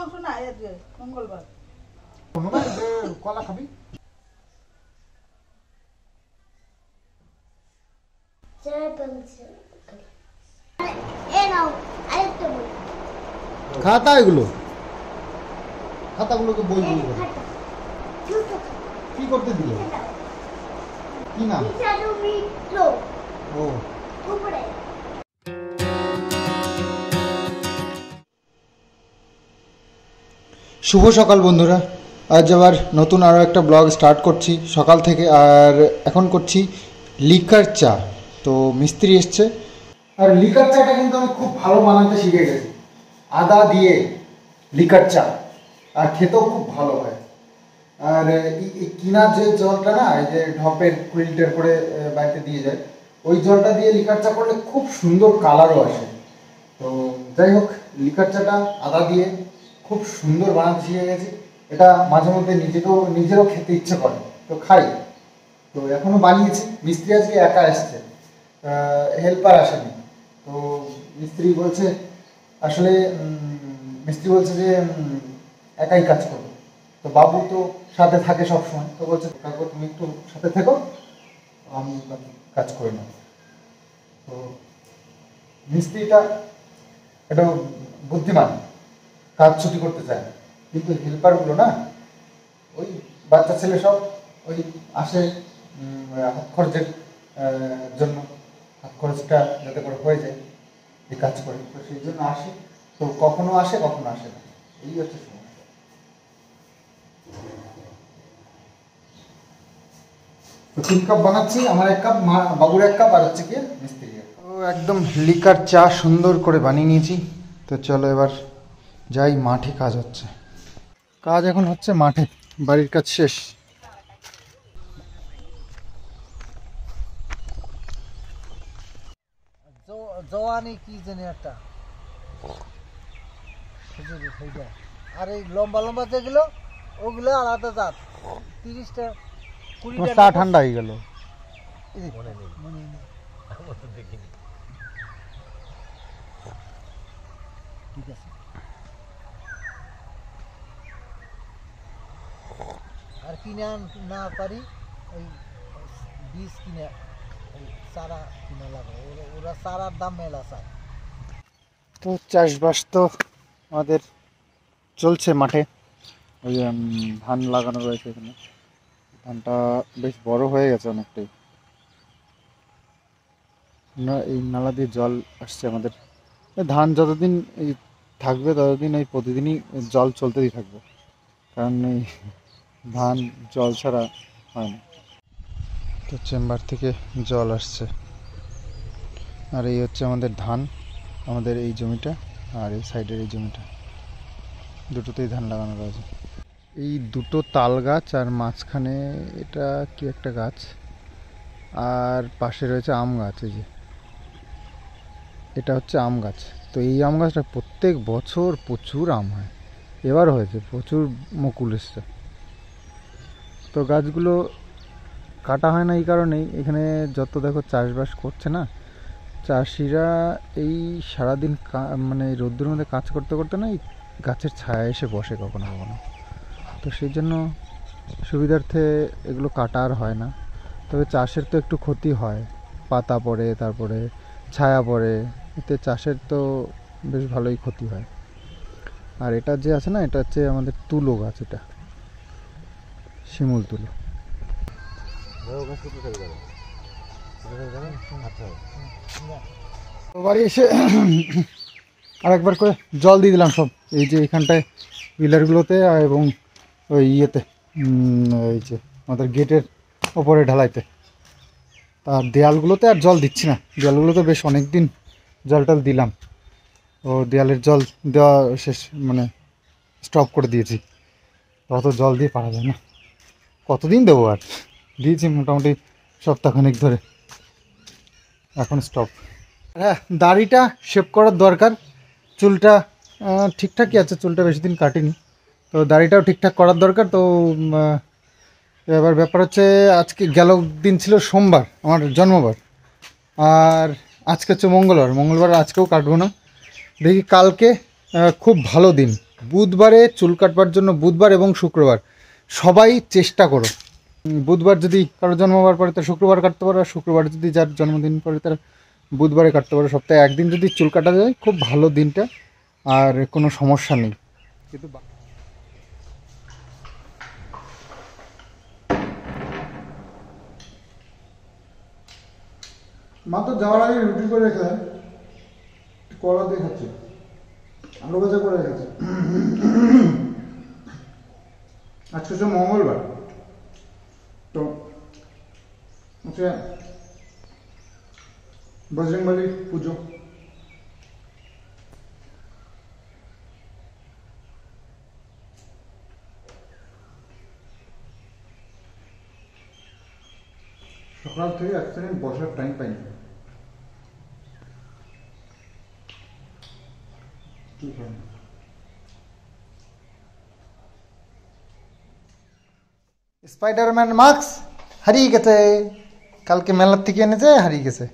মাংস না আজকে মঙ্গলবার। কলা খাবি? খাতা এগুলো, খাতাগুলোকে বই বই কি করতে দিলে? কি নাম? ও শুভ সকাল বন্ধুরা, আজ আবার নতুন আরও একটা ব্লগ স্টার্ট করছি সকাল থেকে। আর এখন করছি লিকার চা। তো মিস্ত্রি এসছে, আর লিকার চাটা কিন্তু আমি খুব ভালো বানাতে শিখে গেছি। আদা দিয়ে লিকার চা, আর খেতেও খুব ভালো হয়। আর এই কিনা যে জলটা না, এই যে ঢপের ফিল্টার করে বাড়িতে দিয়ে যায়, ওই জলটা দিয়ে লিকার চা করলে খুব সুন্দর কালারও আসে। তো যাই হোক, লিকার চাটা আদা দিয়ে খুব সুন্দর বানাতে শিখে গেছি। এটা মাঝে মধ্যে নিজেরও খেতে ইচ্ছে করে, তো খাই। তো এখনো বানিয়েছি। মিস্ত্রি আজকে একা এসছে, হেল্পার আসেনি। তো মিস্ত্রি বলছে যে একাই কাজ করবে। তো বাবু তো সাথে থাকে সবসময়, তো বলছে কাকু তুমি একটু সাথে থেকো, আমি কাজ করে নেব। তো মিস্ত্রিটা এটা বুদ্ধিমান, কাজ ছুটি করতে চায়। কিন্তু হেল্পারগুলো না, ওই বাচ্চা ছেলে সব ওই আসে হাত খরচের জন্য, হাত খরচটা যাতে করে হয়ে যায় এই কাজ করে, তো সেই জন্য আসে। তো কখনো আসে কখনো আসে না, এই হচ্ছে সমস্যা। তো 3 কাপ বানাচ্ছি, আমার 1 কাপ, বাবুর 1 কাপ, আর হচ্ছে কি মিস্ত্রি। তো একদম লিকার চা সুন্দর করে বানিয়ে নিয়েছি। তো চলো এবার যাই, মাঠে কাজ হচ্ছে। কাজ এখন হচ্ছে মাঠে, বাড়ির কাজ শেষ। জওয়ানি কি জানি একটা, আর এই লম্বা লম্বা যেগুলো ওগুলো আলাদা জাত। 30টা 20টা চা ঠান্ডা হয়ে গেল। ঠিক আছে। আর কিনে না পারি ওই বীজ কিনে, ওই চারা কিনে লাগে, ওরা চারার দাম মেলা চায়। তো চাষবাস তো আমাদের চলছে মাঠে। ওই ধান লাগানো রয়েছে এখানে, ধানটা বেশ বড় হয়ে গেছে অনেকটাই। এই নালা দিয়ে জল আসছে আমাদের। ধান যতদিন এই থাকবে ততদিন এই প্রতিদিনই জল চলতেই থাকবে, কারণ এই ধান জল ছাড়া হয় না। তো চেম্বার থেকে জল আসছে। আর এই হচ্ছে আমাদের ধান, আমাদের এই জমিটা, আর এই সাইডের এই জমিটা, দুটোতেই ধান লাগানো রয়েছে। এই দুটো তাল গাছ, আর মাঝখানে এটা কি একটা গাছ, আর পাশে রয়েছে আম গাছ। এই যে এটা হচ্ছে আম গাছ। তো এই আম গাছটা প্রত্যেক বছর প্রচুর আম হয়, এবার হয়েছে প্রচুর মুকুল এসছে। তো গাছগুলো কাটা হয় না এই কারণেই, এখানে যত দেখো চাষবাস করছে না চাষিরা, এই সারাদিন মানে রোদ্দুর মধ্যে কাজ করতে করতে না এই গাছের ছায়া এসে বসে কখনো কখনো। তো সেই জন্য সুবিধার্থে এগুলো কাটা আর হয় না। তবে চাষের তো একটু ক্ষতি হয়, পাতা পড়ে, তারপরে ছায়া পড়ে, এতে চাষের তো বেশ ভালোই ক্ষতি হয়। আর এটা যে আছে না, এটা হচ্ছে আমাদের তুলো গাছ, এটা শিমুল তুলো। বাড়ি এসে আরেকবার করে জল দিয়ে দিলাম সব, এই যে এখানটায় পিলারগুলোতে, এবং ওই ইয়েতে, এই যে আমাদের গেটের ওপরে ঢালাইতে। আর দেয়ালগুলোতে আর জল দিচ্ছি না, দেয়ালগুলোতে বেশ অনেক দিন জল টল দিলাম, ও দেয়ালের জল দেওয়া শেষ, মানে স্টপ করে দিয়েছি। অত জল দিয়ে পারা যায় না, কতদিন দেবো আর, দিয়েছি মোটামুটি সপ্তাহখানেক ধরে, এখন স্টপ। হ্যাঁ, দাড়িটা শেভ করার দরকার। চুলটা ঠিকঠাকই আছে, চুলটা বেশি দিন কাটিনি, তো দাড়িটাও ঠিকঠাক করার দরকার। তো এবার ব্যাপার হচ্ছে, আজকে গেল দিন ছিল সোমবার, আমার জন্মবার, আর আজকে হচ্ছে মঙ্গলবার, আজকেও কাটবো না। দেখি কালকে খুব ভালো দিন, বুধবারে চুল কাটবার জন্য বুধবার এবং শুক্রবার সবাই চেষ্টা করো। বুধবার যদি কারো জন্মবার পরে তার শুক্রবার কাটতে পারো, আর শুক্রবার যদি যার জন্মদিন পরে তার বুধবারে কাটতে পারো। সপ্তাহে একদিন যদি চুল কাটা যায় খুব ভালো দিনটা, আর কোনো সমস্যা নেই। কিন্তু মা তো যাওয়ার আগে রুটি করে রেখে কলা দিয়ে খাচ্ছে, আলু ভাজা করে রেখেছে। আজকে হচ্ছে মঙ্গলবার, তো হচ্ছে বজরংবলী পুজো। সকাল থেকে এক সেকেন্ড বসার টাইম পাইনি। স্পাইডারম্যান মাস্ক হারিয়ে গেছে, কালকে মেলার থেকে এনেছে, হারিয়ে গেছে,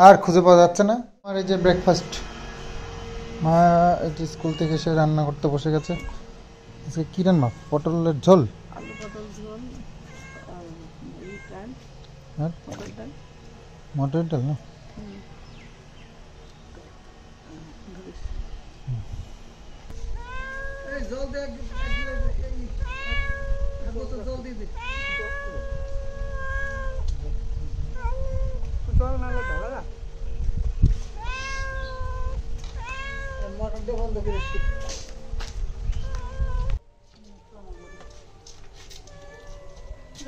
আর খুঁজে পাওয়া যাচ্ছে না। আর এই যে ব্রেকফাস্ট, মা এই যে স্কুল থেকে এসে রান্না করতে বসে গেছে। আজকে কী রান্না? পটলের ঝোল, আলু পটল ঝোল, আর এই ডাল, আর মটর ডাল। মটর ডাল না? এই জল দে, জল দিয়ে দে। মোটরটা বন্ধ করে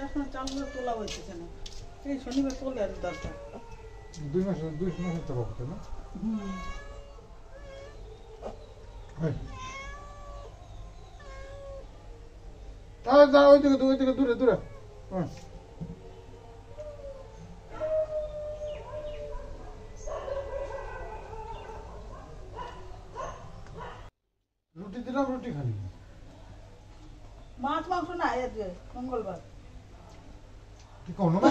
এখন চালগুলো তোলা হয়েছে না, এই শনিবার তোলে আর দরকার। 2 মাস তো পাবো না। ওই দিকে দূরে দূরে। রুটি দিলাম, রুটি খালি। মাছ মাংস না আজকে মঙ্গলবার। কি কোনো না,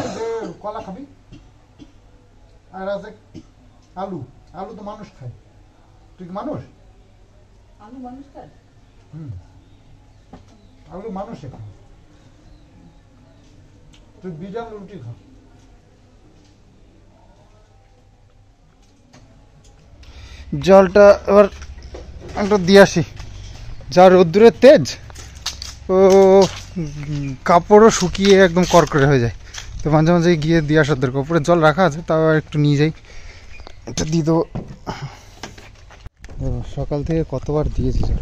কলা খাবি, আর আছে আলু। আলু তো মানুষ খায়, তুই কি মানুষ? আলু মানুষ খায়? আলু মানুষে খায়, তুই বিজান রুটি খা। জলটা এবার একটা দিয়ে আসি, যা রোদ্দুরের তেজ, ও কাপড়ও শুকিয়ে একদম করকরে হয়ে যায়। তো মাঝে মাঝে গিয়ে দিয়ে আসার দরকার। উপরে জল রাখা আছে, তাও একটু নিয়ে যাই, এটা দিয়ে দেবো। সকাল থেকে কতবার দিয়েছি জল,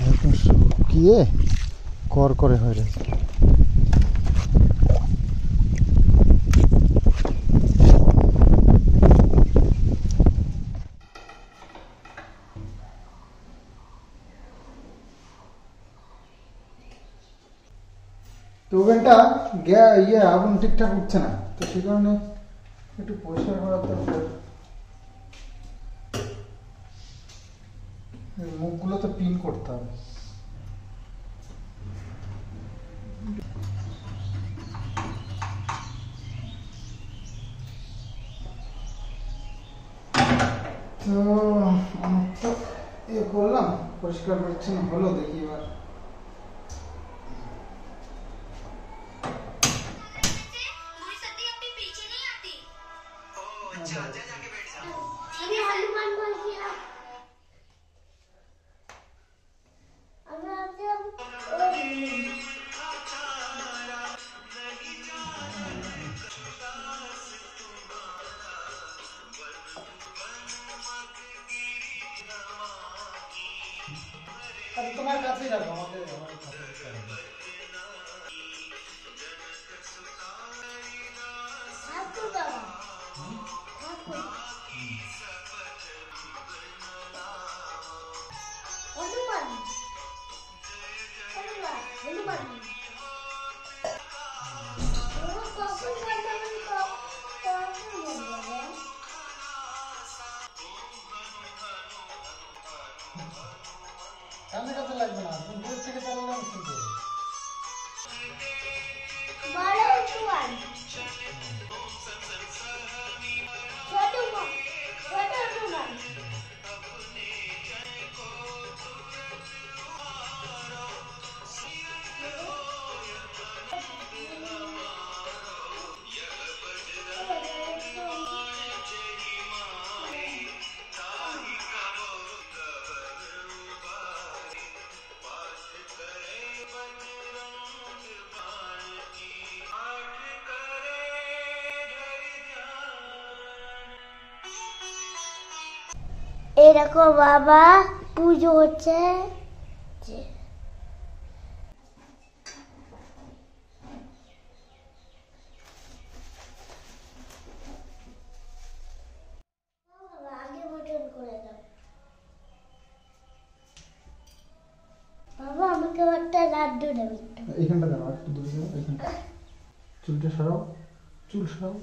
একদম শুকিয়ে করকরে হয়ে রয়েছে। তো ওভেনটা আগুন ঠিকঠাক উঠছে না, তো সেই কারণে একটু পরিষ্কার করার দরকার। মুখগুলো তো পিন করতে হবে। তো অনেকটা করলাম, পরিষ্কার পরিচ্ছন্ন হলো, দেখি এবার। তোমার কাছেই রাখো, আমাদের কাছে কাছে লাগবে না, তুমি দূর থেকে চালালে আমি শুনতে পাবো। এই দেখো বাবা পুজো হচ্ছে। আগে বটন করে দাও বাবা, আমাকে একটা লাড্ডু দেবে। এইখানটা দাও, একটু দূরে যাও, এইখানটা চুলটা সরাও, চুল সরাও।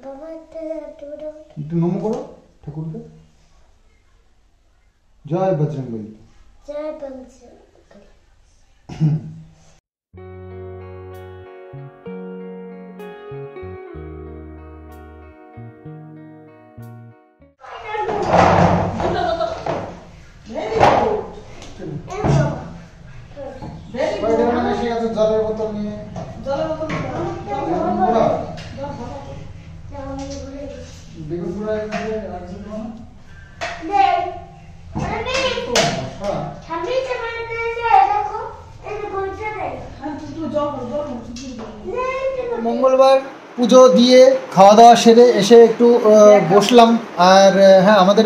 বাবা একটা লাড্ডু দাও। একটু নম করো ঠাকুরকে। জয় বজরংবলী। জয় বজরংবলী। জলের বোতল নিয়ে বেগুন পোড়া মঙ্গলবার পুজো দিয়ে খাওয়া দাওয়া সেরে এসে একটু বসলাম। আর হ্যাঁ, আমাদের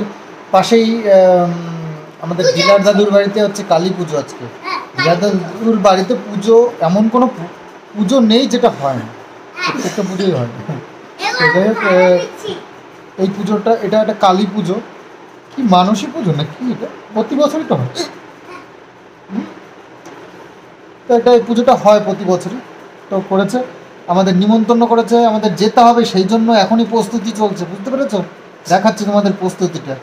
পাশেই আমাদের ডিলার দাদুর বাড়িতে হচ্ছে কালী পুজো আজকে। ডিলার দাদুর বাড়িতে পুজো, এমন কোনো পুজো নেই যেটা হয় না, প্রত্যেকটা পুজোই হয়। যাই হোক, এই পুজোটা, এটা একটা কালী পুজো, কি মানসী পুজো না কি, এটা প্রতি বছরই তো হয়। তো এটা এই পুজোটা হয় প্রতি বছরই। তো করেছে, আমাদের নিমন্ত্রণ করেছে, আমাদের যেতে হবে, সেই জন্য এখনই প্রস্তুতি চলছে, বুঝতে পেরেছো? দেখাচ্ছি তোমাদের প্রস্তুতিটা।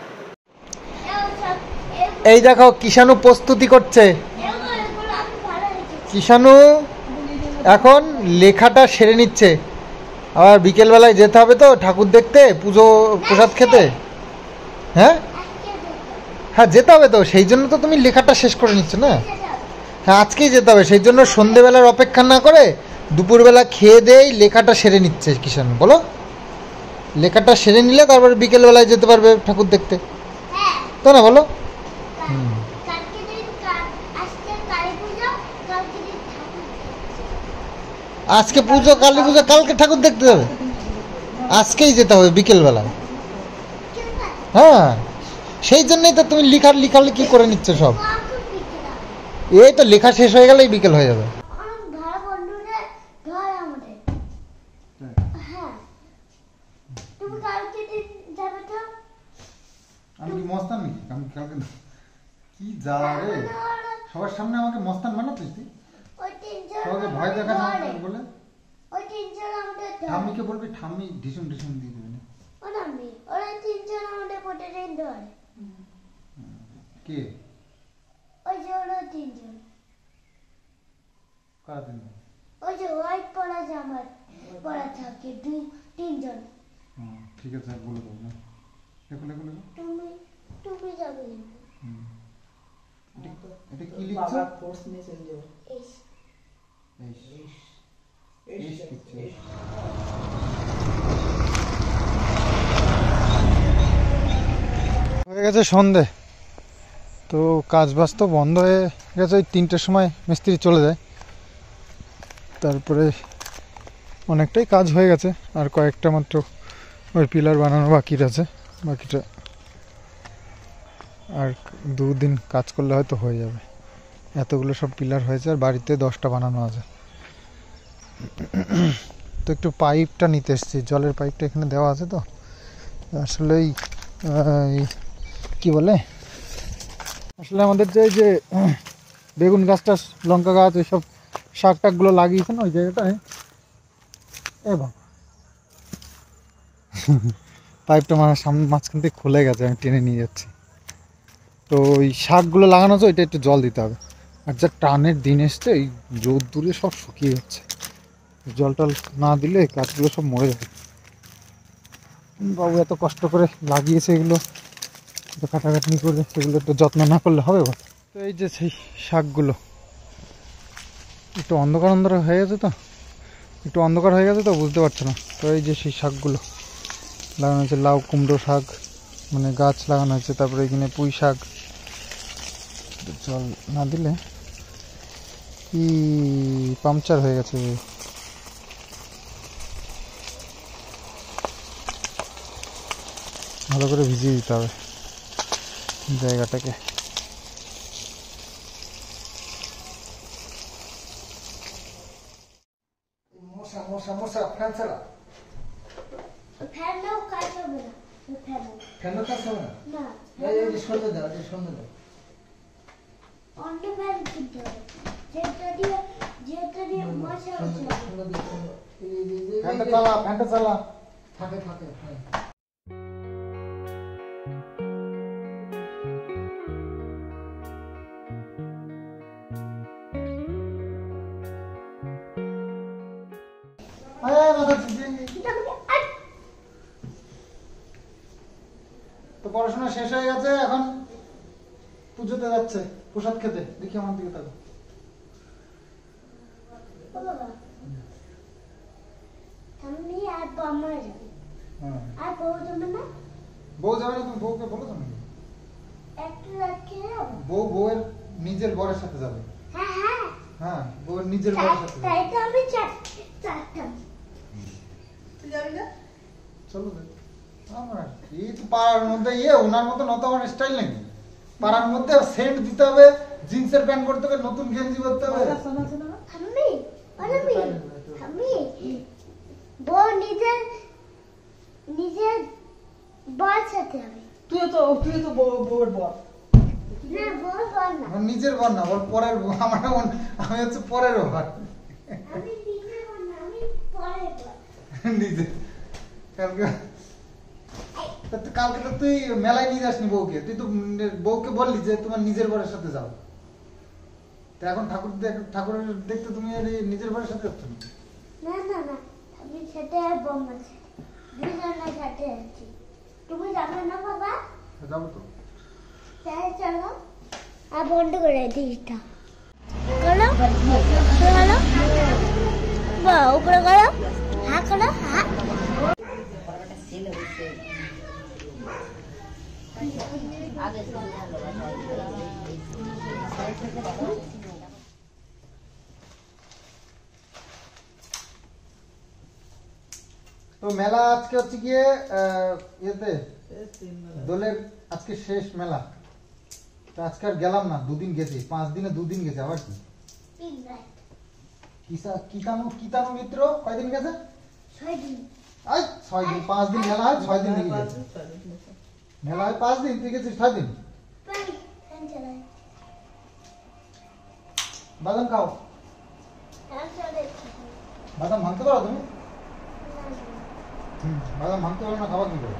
এই দেখো কিষাণু প্রস্তুতি করছে। কিষাণু এখন লেখাটা সেরে নিচ্ছে, আবার বিকেলবেলায় যেতে হবে তো ঠাকুর দেখতে, পুজো প্রসাদ খেতে। হ্যাঁ হ্যাঁ, যেতে হবে তো, সেই জন্য তো তুমি লেখাটা শেষ করে নিচ্ছ না। হ্যাঁ, আজকেই যেতে হবে, সেই জন্য সন্ধেবেলার অপেক্ষা না করে দুপুরবেলা খেয়ে দেই লেখাটা সেরে নিচ্ছে কিষাণু। বলো, লেখাটা সেরে নিলে তারপরে বিকেলবেলায় যেতে পারবে ঠাকুর দেখতে, তো না বলো? আজকে পুজো, কালী পুজো, কালকে ঠাকুর দেখতে যাবে, আজকেই যেতে হবে বিকেলবেলায়। হ্যাঁ, সেই জন্যই তো তুমি লেখালেখি করে নিচ্ছ সব। এই তো লেখা শেষ হয়ে গেলেই বিকেল হয়ে যাবে। আমি কি মস্তান নাকি? আমি কালকে কি যা রে, সবার সামনে আমাকে মস্তান বানাচ্ছিস তুই? সবাইকে ভয় দেখানো বলে ঠাম্মিকে বলবি, ঠাম্মি ঢিসুম ঢিসুম দিয়ে দেবে না। কে? কারা তিনজন? ওই যে হোয়াইট পরা জামা পরা থাকে তিনজন। ঠিক আছে, বলে দেবো না। লেখো লেখো লেখো। তুমি যাবে। এটা কি লিখছো? হয়ে গেছে সন্ধে, তো কাজ বাজ তো বন্ধ হয়ে গেছে। ওই 3টের সময় মিস্ত্রি চলে যায়, তারপরে অনেকটাই কাজ হয়ে গেছে। আর কয়েকটা মাত্র ওই পিলার বানানো বাকি আছে, বাকিটা আর 2 দিন কাজ করলে হয়তো হয়ে যাবে। এতগুলো সব পিলার হয়েছে, আর বাড়িতে 10টা বানানো আছে। তো একটু পাইপটা নিতে এসেছি, জলের পাইপটা এখানে দেওয়া আছে। তো আসলে কি বলে, আসলে আমাদের যে বেগুন গাছটা, লঙ্কা গাছ, ওইসব শাক টাকগুলো লাগিয়েছে না ওই জায়গাটায়, পাইপটা মাঝখান থেকে খুলে গেছে, আমি টেনে নিয়ে যাচ্ছি। তো ওই শাকগুলো লাগানো আছে, ওইটা একটু জল দিতে হবে। আর যা টানের দিন এসছে, এই রোদ্দুরে সব শুকিয়ে যাচ্ছে, জল টল না দিলে গাছগুলো সব মরে যাবে। বাবু এত কষ্ট করে লাগিয়েছে, এগুলো কাটাকাটনি করে, সেগুলো একটু যত্ন না করলে হবে। তো এই যে সেই শাকগুলো একটু অন্ধকার হয়ে গেছে, তো একটু অন্ধকার হয়ে গেছে, তো বুঝতে পারছো না। তো এই যে সেই শাকগুলো লাগানো হয়েছে, লাউ কুমড়ো শাক, মানে গাছ লাগানো হয়েছে। তারপরে এখানে পুঁই শাক, জল না দিলে কি পাংচার হয়ে গেছে ভালো করে ভিজিয়ে দিতে হবে জায়গাটাকে। মশা মশা মশা ফ্যান ছাড়া ফ্যানও কাজ হবে না। ফ্যানও কাজ হবে না। না এই যে সন্ধ্যে দাও, এই সন্ধ্যে দাও। অন্য ফ্যান কিনতে হবে, যেটা দিয়ে মশা হচ্ছে। ফ্যানটা চালা, ফ্যানটা চালা। থাকে থাকে হ্যাঁ। তো পড়াশোনা শেষ হয়ে গেছে, এখন পুজোতে যাচ্ছে প্রসাদ খেতে। দেখি আমার দিকে থাকো। ও বাবা, আমি আর বাবা যাবে, আর বউ যাবে না? বউ যাবে না? তুমি বউকে বলো তুমি। একটু রাখে যাবো। বউয়ের নিজের বরের সাথে যাবে। হ্যাঁ হ্যাঁ, হ্যাঁ, বউয়ের নিজের বরের সাথে যাবে। তাই তো আমি চারটাম। তুই যাবি না? চলো দেখ। আমার এই তো পাড়ার মধ্যে ওনার মতো নত আমার স্টাইল নাকি? পাড়ার মধ্যে সেন্ট দিতে হবে, জিন্সের প্যান্ট পরতে হবে, নতুন গেঞ্জি পরতে হবে। আমি বউ নিজের বর সাথে হবে। তুই তো বউয়ের বর। না বউ বর না, আমার নিজের বর না, ওর পরের বর। আমি হচ্ছে পরের বর। আমি নিজের বর না, আমি পরের বর। নিজে কালকে তো তুই মেলায় নিয়ে যাসনি বউকে। তুই তো বউকে বললি যে তোমার নিজের বরের সাথে যাও। তো এখন ঠাকুরের দেখতে তুমি নিজের বরের সাথে যাচ্ছ না? না না না, আমি সাথে আর বোমার সাথে দুজনের সাথে আছি। তুমি যাবে না বাবা? যাবো তো। তাই চলো। আর বন্ধ করে দিসটা করো, করো বা উপরে করো, হ্যাঁ করো, হ্যাঁ। তো মেলা আজকে হচ্ছে গিয়ে ইয়েতে দোলের আজকে শেষ মেলা। তো আজকে আর গেলাম না, 2 দিন গেছি। 5 দিনে 2 দিন গেছে। আবার কি কিতানু মিত্র কয়দিন গেছে? 6 দিন। 6 দিন। 5 দিন মেলা হয়, 6 দিন লেগে গেছে। মেলা হয় 5 দিন, তুই গেছিস 6 দিন। বাদাম খাও। বাদাম ভাঙতে পারো তুমি? বাদাম ভাঙতে পারো না, খাবার কি করে?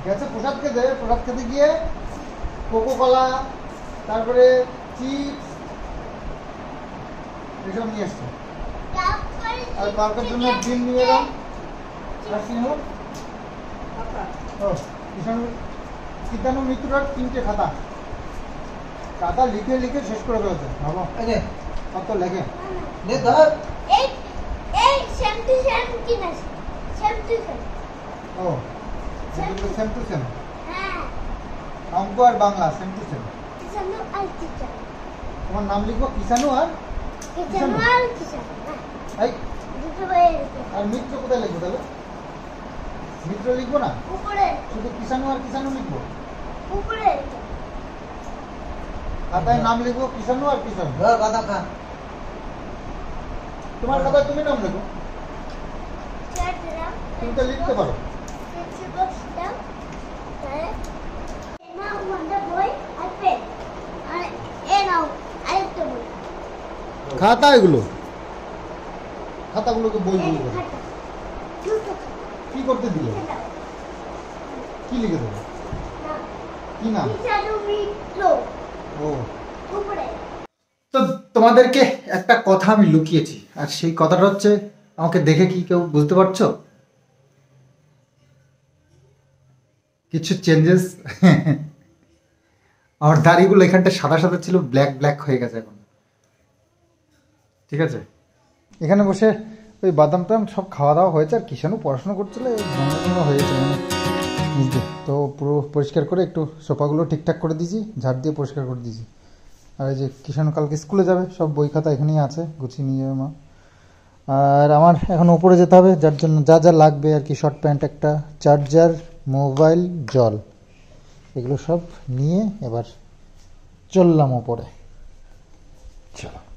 গেছে প্রসাদ খেতে। প্রসাদ খেতে গিয়ে কোকো কলা, তারপরে চিপস এসব নিয়ে এসছে। আর কালকের জন্য ডিম নিয়ে এলাম। আর সিঙ্গুর কিতানু মিত্রর 3টে খাতা লিখে লিখে শেষ করে ফেলছে। ভাবো কত লেগে। এই সেম টু সেম কিনা, সেম টু সেম। ও সেম টু সেম। হ্যাঁ, অঙ্ক আর Bangla same to same. Kishanu আর টিচার। তোমার নাম লিখবো কিষানু আর কিষানু আর কিষানু। এই দুটো বইয়ে লিখো। আর মিত্র কোথায় লিখবো তাহলে? মিত্র লিখবো না, উপরে শুধু কিষানু আর কিষানু লিখবো। উপরে খাতায় নাম লিখবো কিষানু আর কিষানু। বাদাম খা। তোমার খাতায় তুমি নাম লিখো, চার দিলাম। তুমি তো লিখতে পারো। দাও তাহলে নাও ওটা বই আর পেন, আর নাও আরেকটা বই। খাতা এগুলো, খাতাগুলোকে বই বই করে খাতা দুটো কি করতে দিলে? দাও। কি লিখে দেবো? নাও কি নাম? কিষানু মিত্র ও, উপরে। তো তোমাদেরকে একটা কথা আমি লুকিয়েছি, আর সেই কথাটা হচ্ছে, আমাকে দেখে কি কেউ বুঝতে পারছো কিছু চেঞ্জেস? আমার দাড়িগুলো এখানটা সাদা সাদা ছিল, ব্ল্যাক ব্ল্যাক হয়ে গেছে এখন। ঠিক আছে, এখানে বসে ওই বাদাম টাদাম সব খাওয়া দাওয়া হয়েছে, আর কিষানু পড়াশোনা করছিল, জমা হয়েছে নিজে। তো পুরো পরিষ্কার করে একটু সোফাগুলো ঠিকঠাক করে দিয়েছি, ঝাড় দিয়ে পরিষ্কার করে দিয়েছি। আর এই যে কিষানু কালকে স্কুলে যাবে, সব বই খাতা এখানেই আছে, গুছিয়ে নিয়ে যাবে মা। আর আমার এখন উপরে যেতে হবে, যার জন্য যা যা লাগবে আর কি, শর্ট প্যান্ট একটা, চার্জার, মোবাইল, জল, এগুলো সব নিয়ে এবার চললাম উপরে। চলো।